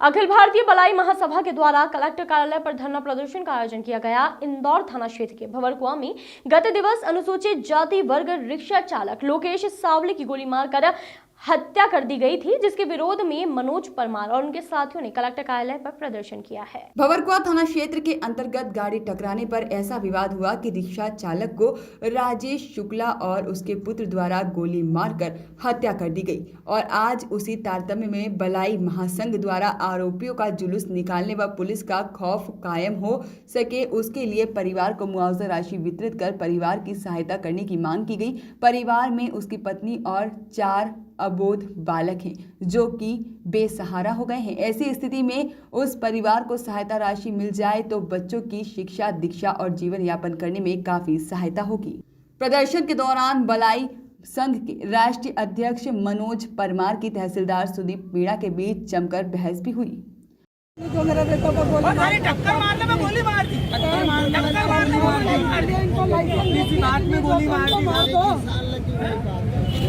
अखिल भारतीय बलाई महासभा के द्वारा कलेक्टर कार्यालय पर धरना प्रदर्शन का आयोजन किया गया। इंदौर थाना क्षेत्र के भंवरकुआ में गत दिवस अनुसूचित जाति वर्ग रिक्शा चालक लोकेश सावले की गोली मारकर हत्या कर दी गई थी, जिसके विरोध में मनोज परमार और उनके साथियों ने कलेक्टर कार्यालय पर प्रदर्शन किया है। भंवरकुआ थाना क्षेत्र के अंतर्गत गाड़ी टकराने पर ऐसा विवाद हुआ कि रिक्शा चालक को राजेश शुक्ला और उसके पुत्र द्वारा गोली मारकर हत्या कर दी गई और आज उसी तारतम्य में बलाई महासंघ द्वारा आरोपियों का जुलूस निकालने व पुलिस का खौफ कायम हो सके उसके लिए परिवार को मुआवजा राशि वितरित कर परिवार की सहायता करने की मांग की गई। परिवार में उसकी पत्नी और 4 अबोध बालक हैं जो कि बेसहारा हो गए हैं। ऐसी स्थिति में उस परिवार को सहायता राशि मिल जाए तो बच्चों की शिक्षा दीक्षा और जीवन यापन करने में काफी सहायता होगी। प्रदर्शन के दौरान बलाई संघ के राष्ट्रीय अध्यक्ष मनोज परमार की तहसीलदार सुदीप मीणा के बीच जमकर बहस भी हुई। जो मेरा बेटा को टक्कर मारने में गोली मार दी, टक्कर मार दी, इनको लाइसेंस में गोली मार दी।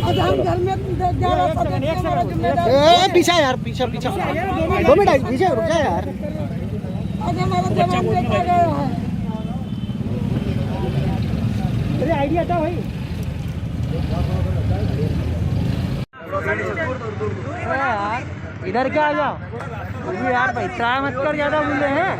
घर में पीछा यार, पीछा 2 मिनट पीछे रुक जा यार। आज हमारा जवान देखा गया है। तेरी आईडी हटा भाई। यार इधर क्या आ जाओ यार, भाई ट्राई मत कर, ज्यादा बोले हैं।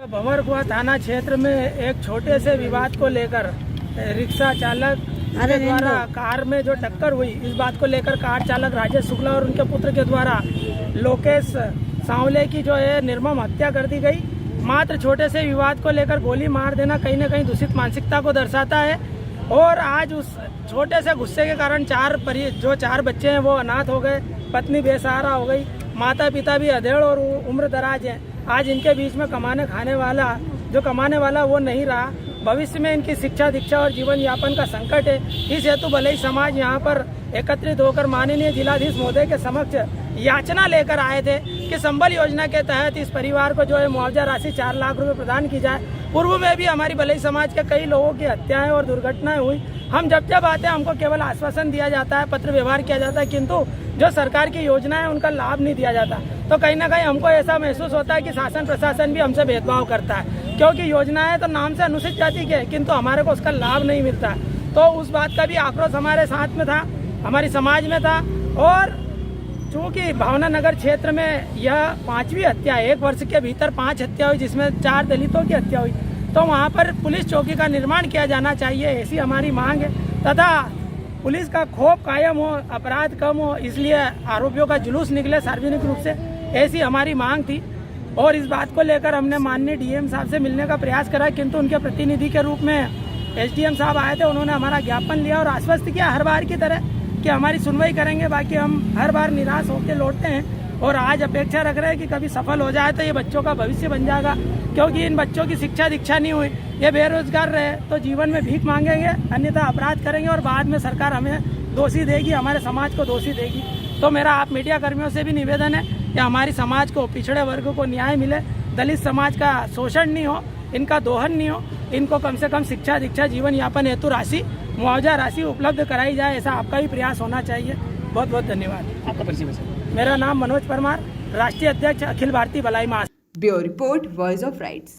भंवरकुआ थाना क्षेत्र में एक छोटे से विवाद को लेकर रिक्शा चालक के द्वारा कार में जो टक्कर हुई, इस बात को लेकर कार चालक राजेश शुक्ला और उनके पुत्र के द्वारा लोकेश सांवले की जो है निर्मम हत्या कर दी गई। मात्र छोटे से विवाद को लेकर गोली मार देना कहीं न कहीं दूषित मानसिकता को दर्शाता है और आज उस छोटे से गुस्से के कारण 4 बच्चे हैं वो अनाथ हो गए, पत्नी बेसहारा हो गई, माता पिता भी अधेड़ और उम्र दराज हैं। आज इनके बीच में कमाने वाला वो नहीं रहा। भविष्य में इनकी शिक्षा दीक्षा और जीवन यापन का संकट है। इस हेतु भले ही समाज यहाँ पर एकत्रित होकर माननीय जिलाधीश महोदय के समक्ष याचना लेकर आए थे कि संबल योजना के तहत इस परिवार को जो है मुआवजा राशि 4 लाख रुपए प्रदान की जाए। पूर्व में भी हमारी भले समाज के कई लोगों की हत्याएं और दुर्घटनाएं हुई। हम जब आते हैं हमको केवल आश्वासन दिया जाता है, पत्र व्यवहार किया जाता है, किंतु जो सरकार की योजना है उनका लाभ नहीं दिया जाता। तो कहीं ना कहीं हमको ऐसा महसूस होता है कि शासन प्रशासन भी हमसे भेदभाव करता है, क्योंकि योजनाएं तो नाम से अनुसूचित जाति के, किंतु हमारे को उसका लाभ नहीं मिलता। तो उस बात का भी आक्रोश हमारे साथ में था, हमारी समाज में था। और चूँकि भावना नगर क्षेत्र में यह 5वीं हत्या, 1 वर्ष के भीतर 5 हत्या हुई, जिसमें 4 दलितों की हत्या हुई, तो वहाँ पर पुलिस चौकी का निर्माण किया जाना चाहिए, ऐसी हमारी मांग है। तथा पुलिस का खौफ कायम हो, अपराध कम हो, इसलिए आरोपियों का जुलूस निकले सार्वजनिक रूप से, ऐसी हमारी मांग थी। और इस बात को लेकर हमने माननीय डीएम साहब से मिलने का प्रयास करा, किंतु उनके प्रतिनिधि के रूप में एसडीएम साहब आए थे। उन्होंने हमारा ज्ञापन लिया और आश्वस्त किया हर बार की तरह कि हमारी सुनवाई करेंगे। बाकी हम हर बार निराश होकर लौटते हैं और आज अपेक्षा रख रहे हैं कि कभी सफल हो जाए तो ये बच्चों का भविष्य बन जाएगा, क्योंकि इन बच्चों की शिक्षा दीक्षा नहीं हुई, ये बेरोजगार रहे तो जीवन में भीख मांगेंगे, अन्यथा अपराध करेंगे और बाद में सरकार हमें दोषी देगी, हमारे समाज को दोषी देगी। तो मेरा आप मीडिया कर्मियों से भी निवेदन है कि हमारी समाज को, पिछड़े वर्ग को न्याय मिले, दलित समाज का शोषण नहीं हो, इनका दोहन नहीं हो, इनको कम से कम शिक्षा दीक्षा जीवन यापन हेतु राशि, मुआवजा राशि उपलब्ध कराई जाए, ऐसा आपका भी प्रयास होना चाहिए। बहुत बहुत धन्यवाद। आपका परिचय? मेरा नाम मनोज परमार, राष्ट्रीय अध्यक्ष अखिल भारतीय बलाई महासंघ। Bureau report, voice of rights.